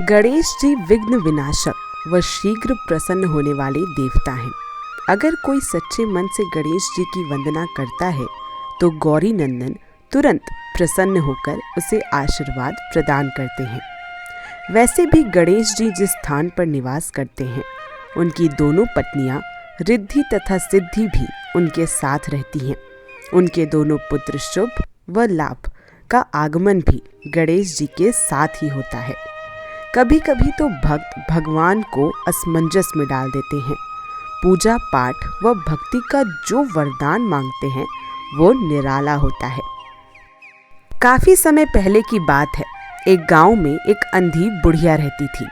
गणेश जी विघ्न विनाशक व शीघ्र प्रसन्न होने वाले देवता हैं। अगर कोई सच्चे मन से गणेश जी की वंदना करता है तो गौरी नंदन तुरंत प्रसन्न होकर उसे आशीर्वाद प्रदान करते हैं। वैसे भी गणेश जी जिस स्थान पर निवास करते हैं उनकी दोनों पत्नियां रिद्धि तथा सिद्धि भी उनके साथ रहती हैं। उनके दोनों पुत्र शुभ व लाभ का आगमन भी गणेश जी के साथ ही होता है। कभी कभी तो भक्त भगवान को असमंजस में डाल देते हैं। पूजा पाठ व भक्ति का जो वरदान मांगते हैं वो निराला होता है। काफी समय पहले की बात है। एक गांव में एक अंधी बुढ़िया रहती थी।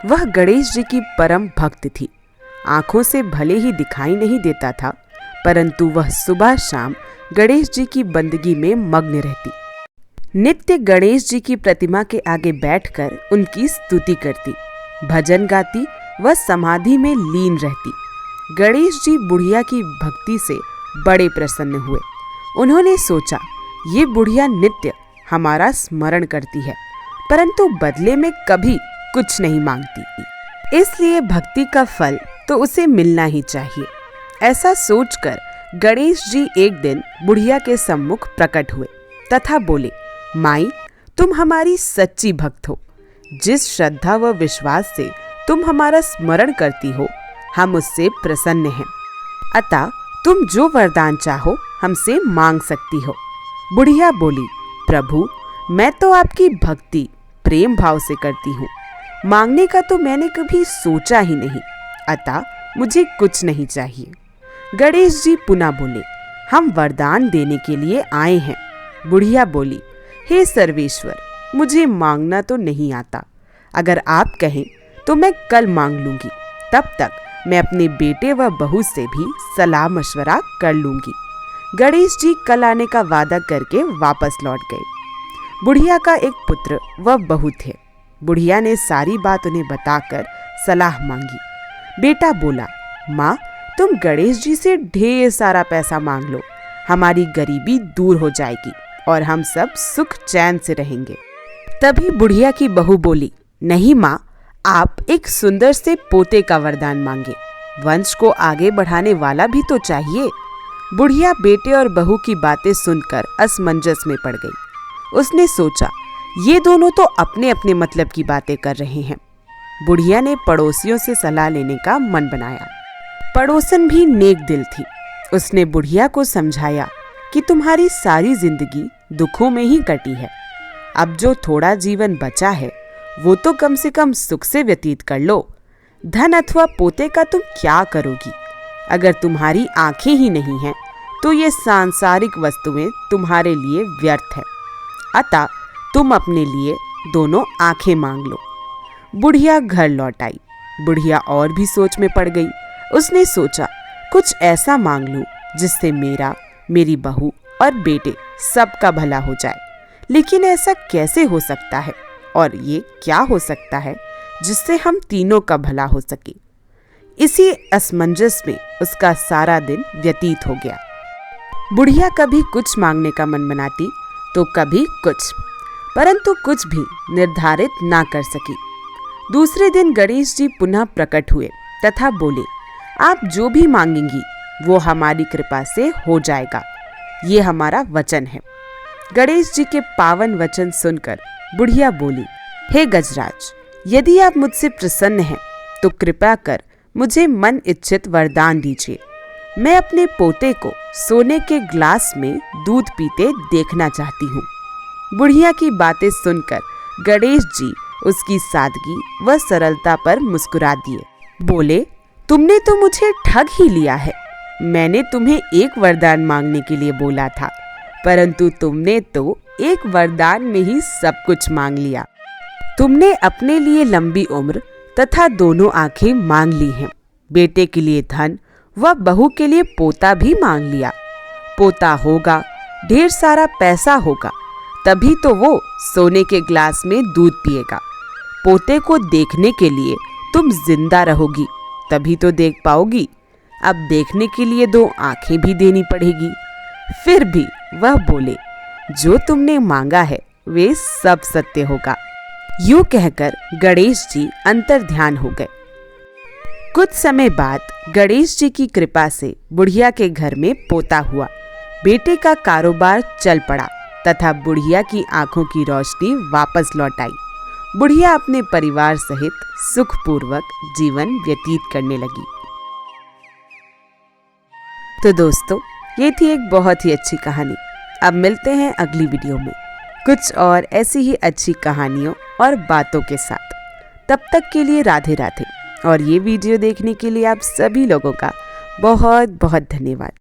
वह गणेश जी की परम भक्त थी। आंखों से भले ही दिखाई नहीं देता था, परंतु वह सुबह शाम गणेश जी की बंदगी में मग्न रहती। नित्य गणेश जी की प्रतिमा के आगे बैठकर उनकी स्तुति करती, भजन गाती व समाधि में लीन रहती। गणेश जी बुढ़िया की भक्ति से बड़े प्रसन्न हुए। उन्होंने सोचा, ये बुढ़िया नित्य हमारा स्मरण करती है, परंतु बदले में कभी कुछ नहीं मांगती, इसलिए भक्ति का फल तो उसे मिलना ही चाहिए। ऐसा सोचकर गणेश जी एक दिन बुढ़िया के सम्मुख प्रकट हुए तथा बोले, माई, तुम हमारी सच्ची भक्त हो। जिस श्रद्धा व विश्वास से तुम हमारा स्मरण करती हो, हम उससे प्रसन्न हैं। अतः तुम जो वरदान चाहो हमसे मांग सकती हो। बुढ़िया बोली, प्रभु, मैं तो आपकी भक्ति प्रेम भाव से करती हूँ। मांगने का तो मैंने कभी सोचा ही नहीं, अतः मुझे कुछ नहीं चाहिए। गणेश जी पुनः बोले, हम वरदान देने के लिए आए हैं। बुढ़िया बोली, हे सर्वेश्वर, मुझे मांगना तो नहीं आता। अगर आप कहें तो मैं कल मांग लूंगी। तब तक मैं अपने बेटे व बहू से भी सलाह मशवरा कर लूंगी। गणेश जी कल आने का वादा करके वापस लौट गए। बुढ़िया का एक पुत्र व बहू थे। बुढ़िया ने सारी बात उन्हें बताकर सलाह मांगी। बेटा बोला, माँ, तुम गणेश जी से ढेर सारा पैसा मांग लो, हमारी गरीबी दूर हो जाएगी और हम सब सुख चैन से रहेंगे। तभी बुढ़िया की बहू बोली, नहीं माँ, आप एक सुंदर से पोते का वरदान मांगे। वंश को आगे बढ़ाने वाला भी तो चाहिए। बुढ़िया बेटे और बहू की बातें सुनकर असमंजस में पड़ गई। उसने सोचा, ये दोनों तो अपने अपने मतलब की बातें कर रहे हैं। बुढ़िया ने पड़ोसियों से सलाह लेने का मन बनाया। पड़ोसन भी नेक दिल थी। उसने बुढ़िया को समझाया कि तुम्हारी सारी जिंदगी दुखों में ही कटी है। अब जो थोड़ा जीवन बचा है वो तो कम से कम सुख से व्यतीत कर लो। धन अथवा पोते का तुम क्या करोगी? अगर तुम्हारी आंखें ही नहीं हैं तो ये सांसारिक वस्तुएं तुम्हारे लिए व्यर्थ है। अतः तुम अपने लिए दोनों आंखें मांग लो। बुढ़िया घर लौट आई। बुढ़िया और भी सोच में पड़ गई। उसने सोचा, कुछ ऐसा मांग लूं जिससे मेरा, मेरी बहू और बेटे सबका भला हो जाए। लेकिन ऐसा कैसे हो सकता है और ये क्या हो सकता है जिससे हम तीनों का भला हो सके? इसी असमंजस में उसका सारा दिन व्यतीत हो गया। बुढ़िया कभी कुछ मांगने का मन बनाती तो कभी कुछ, परंतु कुछ भी निर्धारित ना कर सकी। दूसरे दिन गणेश जी पुनः प्रकट हुए तथा बोले, आप जो भी मांगेंगी वो हमारी कृपा से हो जाएगा, ये हमारा वचन है। गणेश जी के पावन वचन सुनकर बुढ़िया बोली, हे गजराज, यदि आप मुझसे प्रसन्न हैं तो कृपा कर मुझे मन इच्छित वरदान दीजिए। मैं अपने पोते को सोने के ग्लास में दूध पीते देखना चाहती हूँ। बुढ़िया की बातें सुनकर गणेश जी उसकी सादगी व सरलता पर मुस्कुरा दिए। बोले, तुमने तो मुझे ठग ही लिया है। मैंने तुम्हें एक वरदान मांगने के लिए बोला था, परंतु तुमने तो एक वरदान में ही सब कुछ मांग लिया। तुमने अपने लिए लंबी उम्र तथा दोनों आंखें मांग ली हैं। बेटे के लिए धन व बहू के लिए पोता भी मांग लिया। पोता होगा, ढेर सारा पैसा होगा, तभी तो वो सोने के ग्लास में दूध पिएगा। पोते को देखने के लिए तुम जिंदा रहोगी, तभी तो देख पाओगी। अब देखने के लिए 2 आंखें भी देनी पड़ेगी। फिर भी वह बोले, जो तुमने मांगा है वे सब सत्य होगा। यूं कहकर गणेश जी अंतर्ध्यान हो गए। कुछ समय बाद गणेश जी की कृपा से बुढ़िया के घर में पोता हुआ। बेटे का कारोबार चल पड़ा तथा बुढ़िया की आंखों की रोशनी वापस लौट आई। बुढ़िया अपने परिवार सहित सुखपूर्वक जीवन व्यतीत करने लगी। तो दोस्तों, ये थी एक बहुत ही अच्छी कहानी। अब मिलते हैं अगली वीडियो में कुछ और ऐसी ही अच्छी कहानियों और बातों के साथ। तब तक के लिए राधे राधे। और ये वीडियो देखने के लिए आप सभी लोगों का बहुत बहुत धन्यवाद।